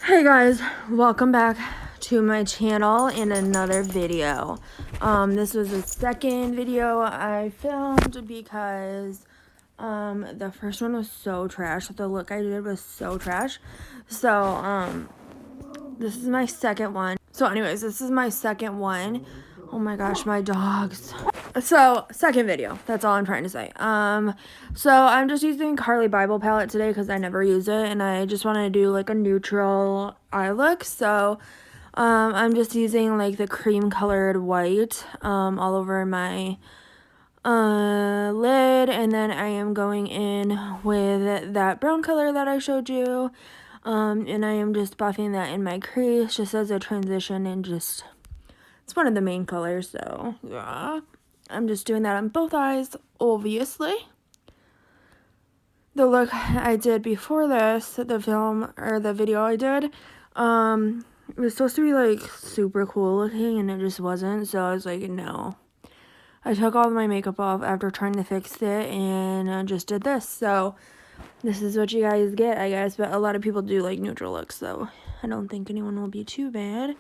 Hey guys, welcome back to my channel in another video. This was the second video I filmed because the first one was so trash. The look I did was so trash. So this is my second one. So anyways, this is my second one. Oh my gosh, my dogs. So, second video. That's all I'm trying to say. So I'm just using Carly Bible palette today because I never use it, and I just want to do like a neutral eye look. So, I'm just using like the cream colored white, all over my lid, and then I am going in with that brown color that I showed you, and I am just buffing that in my crease just as a transition, and just it's one of the main colors. So yeah, I'm just doing that on both eyes, obviously. The look I did before this, the video I did, it was supposed to be like super cool looking, and it just wasn't. So I was like, no. I took all my makeup off after trying to fix it, and I just did this. So this is what you guys get, I guess. But a lot of people do like neutral looks, so I don't think anyone will be too bad.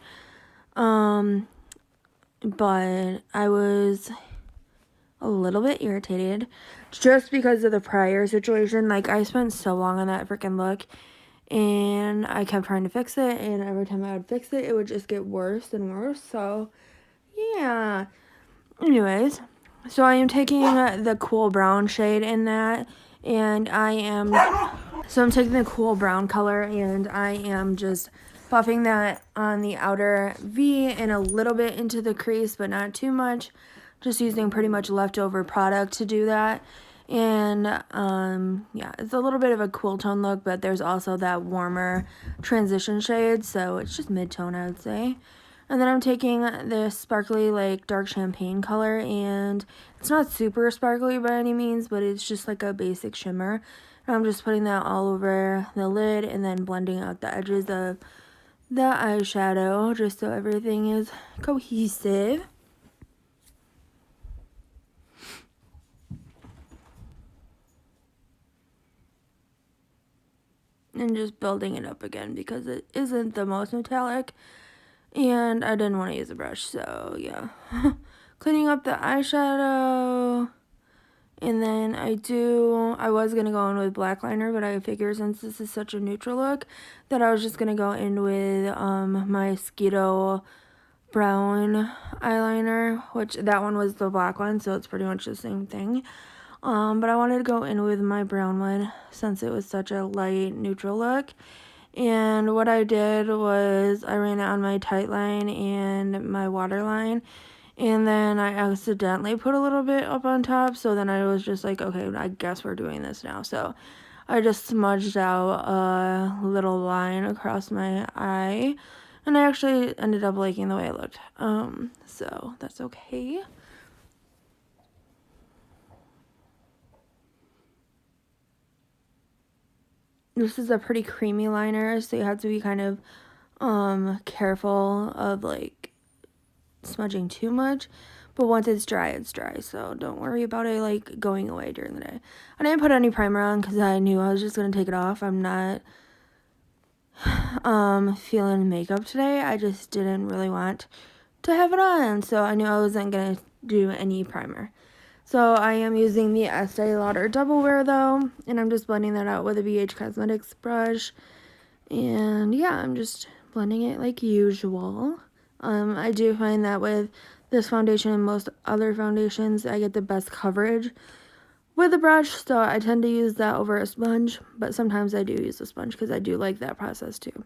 But I was a little bit irritated just because of the prior situation. Like, I spent so long on that freaking look, and I kept trying to fix it, and every time I would fix it, it would just get worse and worse. So yeah, anyways, so I am taking the cool brown shade in that, and I'm taking the cool brown color, and I am just buffing that on the outer V and a little bit into the crease, but not too much. Just using pretty much leftover product to do that. And yeah, it's a little bit of a cool tone look, but there's also that warmer transition shade, so it's just mid-tone, I would say. And then I'm taking this sparkly, like, dark champagne color, and it's not super sparkly by any means, but it's just like a basic shimmer. And I'm just putting that all over the lid and then blending out the edges of the eyeshadow just so everything is cohesive. And just building it up again because it isn't the most metallic, and I didn't want to use a brush, so yeah. Cleaning up the eyeshadow, and then I was going to go in with black liner, but I figured since this is such a neutral look that I was just going to go in with my Skeeto brown eyeliner, which that one was the black one, so it's pretty much the same thing. But I wanted to go in with my brown one since it was such a light neutral look. And what I did was I ran it on my tight line and my waterline, and then I accidentally put a little bit up on top, so then I was just like, okay, I guess we're doing this now. So I just smudged out a little line across my eye, and I actually ended up liking the way it looked. So that's okay. This is a pretty creamy liner, so you have to be kind of careful of like smudging too much. But once it's dry, so don't worry about it like going away during the day. I didn't put any primer on because I knew I was just gonna take it off. I'm not feeling makeup today. I just didn't really want to have it on, so I knew I wasn't gonna do any primer. So I am using the Estee Lauder Double Wear though, and I'm just blending that out with a BH Cosmetics brush. And yeah, I'm just blending it like usual. I do find that with this foundation and most other foundations, I get the best coverage with a brush, so I tend to use that over a sponge, but sometimes I do use a sponge because I do like that process too.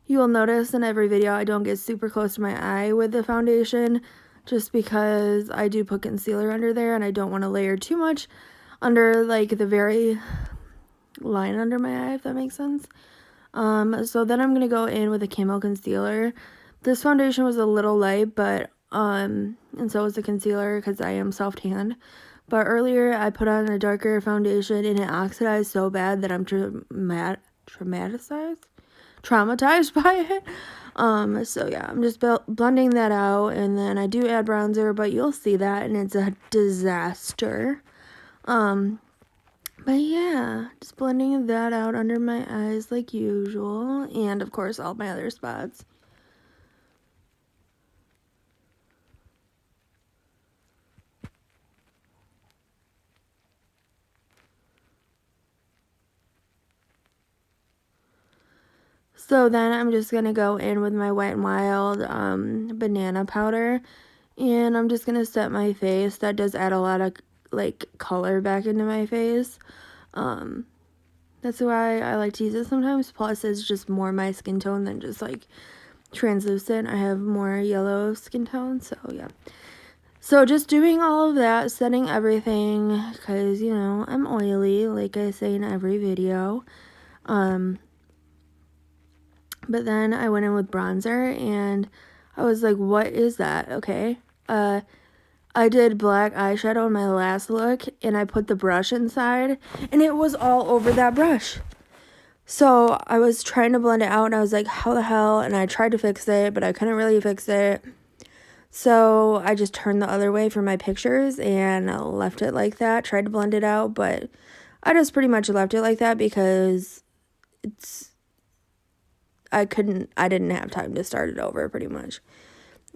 You will notice in every video I don't get super close to my eye with the foundation, just because I do put concealer under there and I don't want to layer too much under like the very line under my eye, if that makes sense. So then I'm going to go in with a camo concealer. This foundation was a little light, but and so was the concealer because I am soft-tanned. But earlier I put on a darker foundation and it oxidized so bad that I'm traumatized by it. So yeah, I'm just blending that out, and then I do add bronzer, but you'll see that, and it's a disaster. But But yeah, just blending that out under my eyes like usual. And of course, all my other spots. So then I'm just going to go in with my Wet n Wild banana powder. And I'm just going to set my face. That does add a lot of like color back into my face. That's why I like to use it sometimes. Plus, it's just more my skin tone than just like translucent. I have more yellow skin tone, so yeah. So just doing all of that, setting everything, because, you know, I'm oily, like I say in every video. But then I went in with bronzer, and I was like, what is that? Okay. I did black eyeshadow in my last look, and I put the brush inside, and it was all over that brush. So I was trying to blend it out, and I was like, how the hell? And I tried to fix it, but I couldn't really fix it. So I just turned the other way for my pictures and left it like that. Tried to blend it out, but I just pretty much left it like that because I didn't have time to start it over pretty much.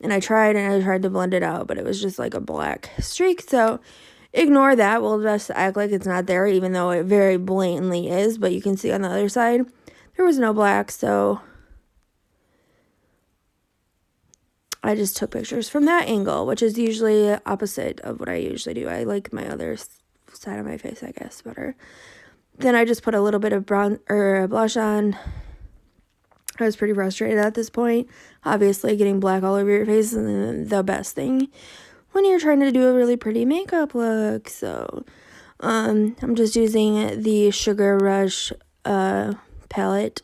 And I tried to blend it out, but it was just like a black streak. So ignore that. We'll just act like it's not there, even though it very blatantly is. But you can see on the other side, there was no black, so I just took pictures from that angle, which is usually opposite of what I usually do. I like my other side of my face, I guess, better. Then I just put a little bit of blush on. I was pretty frustrated at this point. Obviously, getting black all over your face isn't the best thing when you're trying to do a really pretty makeup look. So, I'm just using the Sugar Rush palette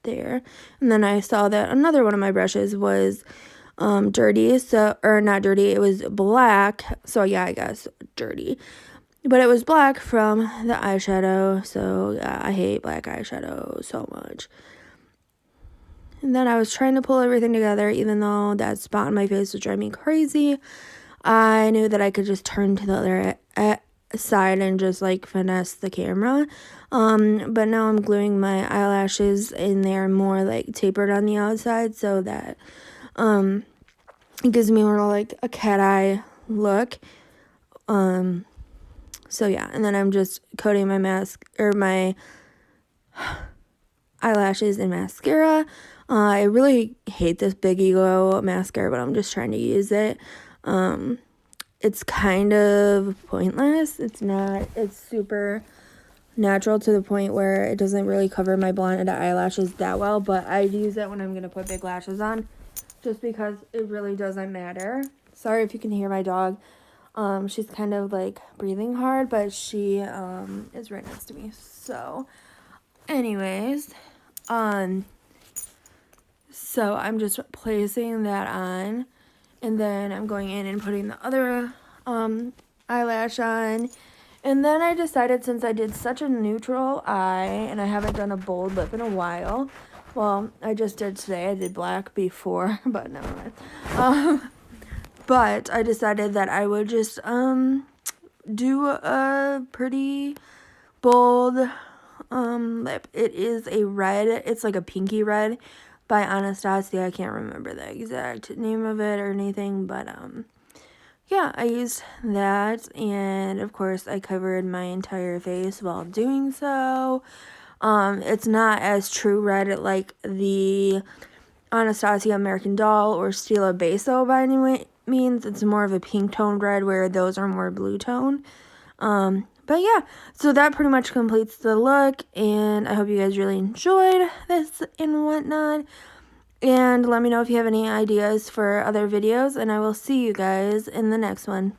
there. And then I saw that another one of my brushes was dirty, or not dirty, it was black. So yeah, I guess dirty. But it was black from the eyeshadow. So yeah, I hate black eyeshadow so much. And then I was trying to pull everything together, even though that spot on my face was driving me crazy. I knew that I could just turn to the other side and just like finesse the camera. But now I'm gluing my eyelashes in there more like tapered on the outside so that it gives me more like a cat eye look. So yeah, and then I'm just coating my my eyelashes in mascara. I really hate this Big Ego mascara, but I'm just trying to use it. It's kind of pointless. It's super natural to the point where it doesn't really cover my blonde eyelashes that well, but I use it when I'm going to put big lashes on, just because it really doesn't matter. Sorry if you can hear my dog. She's kind of like breathing hard, but she is right next to me. So anyways, so I'm just placing that on, and then I'm going in and putting the other eyelash on. And then I decided, since I did such a neutral eye and I haven't done a bold lip in a while, well, I just did today. I did black before, but never mind. But I decided that I would just do a pretty bold lip. It is a red. It's like a pinky red by Anastasia. I can't remember the exact name of it or anything, but yeah, I used that, and of course I covered my entire face while doing so. It's not as true red like the Anastasia American Doll or Stila Beso by any means. It's more of a pink toned red, where those are more blue tone. But yeah, so that pretty much completes the look, and I hope you guys really enjoyed this and whatnot. And let me know if you have any ideas for other videos, and I will see you guys in the next one.